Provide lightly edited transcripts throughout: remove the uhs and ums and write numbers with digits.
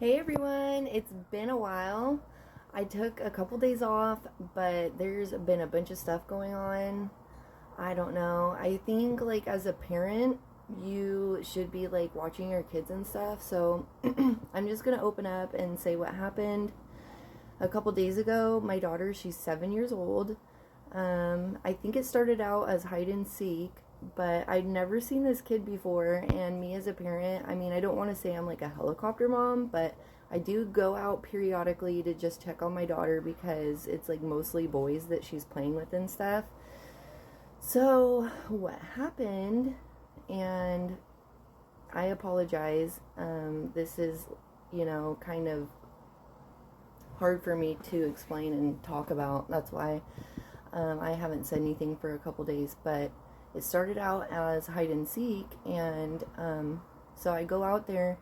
Hey everyone, it's been a while. I took a couple days off, but there's been a bunch of stuff going on. I don't know. I think like as a parent, you should be like watching your kids and stuff. So I'm just going to open up and say what happened. A couple days ago, my daughter, she's 7 years old. I think it started out as hide and seek, but I'd never seen this kid before. And me as a parent, I mean, I don't want to say I'm like a helicopter mom, but I do go out periodically to just check on my daughter because it's like mostly boys that she's playing with and stuff. So, what happened, and I apologize. This is, kind of hard for me to explain and talk about. That's why I haven't said anything for a couple days, but it started out as hide and seek, and so I go out there,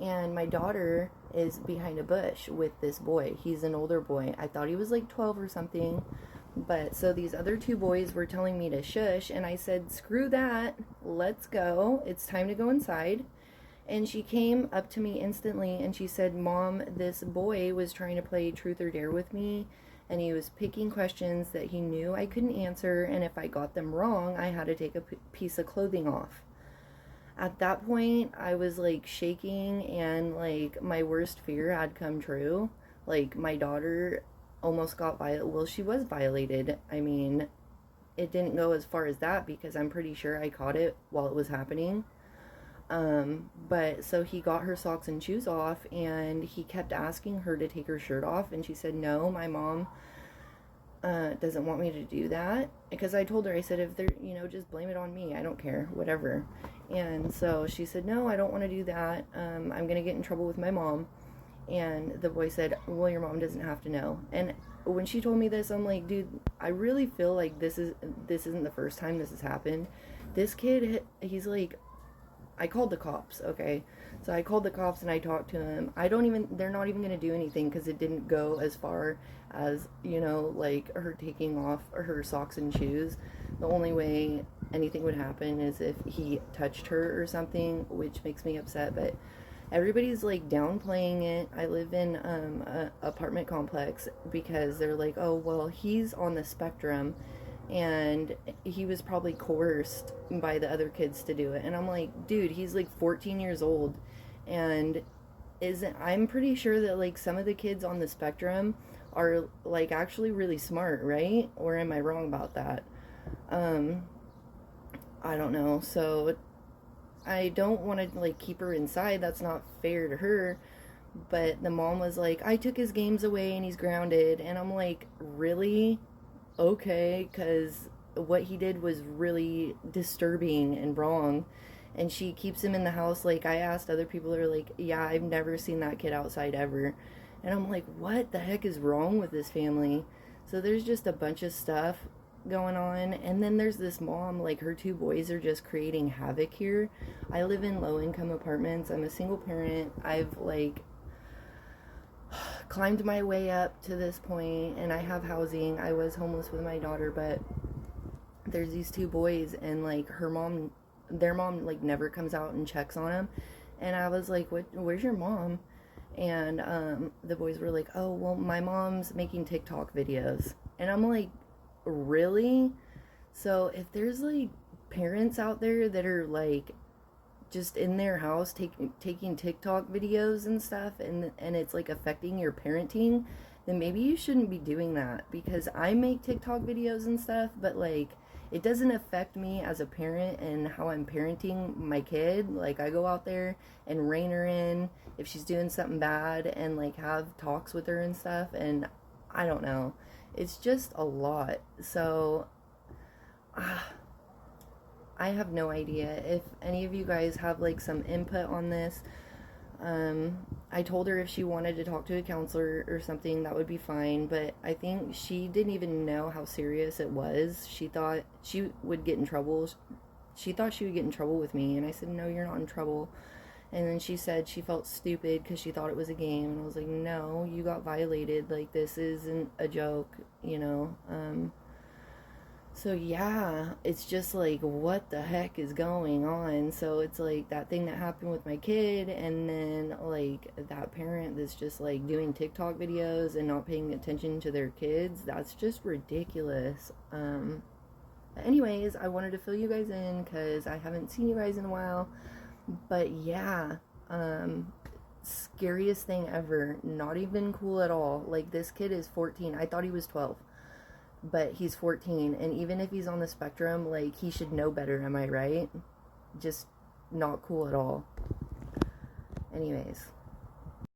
and my daughter is behind a bush with this boy. He's an older boy. I thought he was like 12 or something, but so these other two boys were telling me to shush, and I said, screw that, let's go. It's time to go inside. And she came up to me instantly and she said, Mom, this boy was trying to play truth or dare with me, and he was picking questions that he knew I couldn't answer, and if I got them wrong, I had to take a piece of clothing off. At that point, I was like shaking, and like my worst fear had come true. Like my daughter almost got violated. Well, she was violated. I mean, it didn't go as far as that because I'm pretty sure I caught it while it was happening. But so he got her socks and shoes off, and he kept asking her to take her shirt off, and she said, no, my mom doesn't want me to do that. Because I told her, I said, if they're, just blame it on me. I don't care, whatever. And so she said, no, I don't want to do that. I'm going to get in trouble with my mom. And the boy said, well, your mom doesn't have to know. And when she told me this, I'm like, dude, I really feel like this isn't the first time this has happened. This kid, he's like, I called the cops, okay? So I called the cops and I talked to them. They're not even going to do anything because it didn't go as far as, like her taking off her socks and shoes. The only way anything would happen is if he touched her or something, which makes me upset, but everybody's like downplaying it. I live in a apartment complex because they're like, oh, well, he's on the spectrum and he was probably coerced by the other kids to do it. And I'm like, dude, he's like 14 years old, and I'm pretty sure that like some of the kids on the spectrum are like actually really smart, right? Or am I wrong about that? I don't know. So I don't want to like keep her inside. That's not fair to her. But the mom was like, I took his games away and he's grounded. And I'm like, really? Okay, because what he did was really disturbing and wrong. And she keeps him in the house. Like, I asked other people, they're like, yeah, I've never seen that kid outside ever. And I'm like, what the heck is wrong with this family? So there's just a bunch of stuff going on. And then there's this mom, like her two boys are just creating havoc here. I live in low income apartments. I'm a single parent. I've like climbed my way up to this point, and I have housing. I was homeless with my daughter, but there's these two boys, and like their mom like never comes out and checks on them. And I was like, where's your mom? And the boys were like, oh, well, my mom's making TikTok videos. And I'm like, really? So if there's like parents out there that are like just in their house taking TikTok videos and stuff, and it's like affecting your parenting, then maybe you shouldn't be doing that. Because I make TikTok videos and stuff, but like it doesn't affect me as a parent and how I'm parenting my kid. Like I go out there and rein her in if she's doing something bad, and like have talks with her and stuff. And I don't know, it's just a lot. So I have no idea. If any of you guys have like some input on this, I told her if she wanted to talk to a counselor or something, that would be fine. But I think she didn't even know how serious it was. She thought she would get in trouble. She thought she would get in trouble with me. And I said, no, you're not in trouble. And then she said she felt stupid because she thought it was a game. And I was like, no, you got violated. Like, this isn't a joke, So yeah, it's just like what the heck is going on? So it's like that thing that happened with my kid, and then like that parent that's just like doing TikTok videos and not paying attention to their kids. That's just ridiculous. Anyways, I wanted to fill you guys in because I haven't seen you guys in a while. But yeah, um, scariest thing ever. Not even cool at all. Like, this kid is 14. I thought he was 12, but he's 14. And even if he's on the spectrum, like, he should know better, am I right? Just not cool at all. Anyways.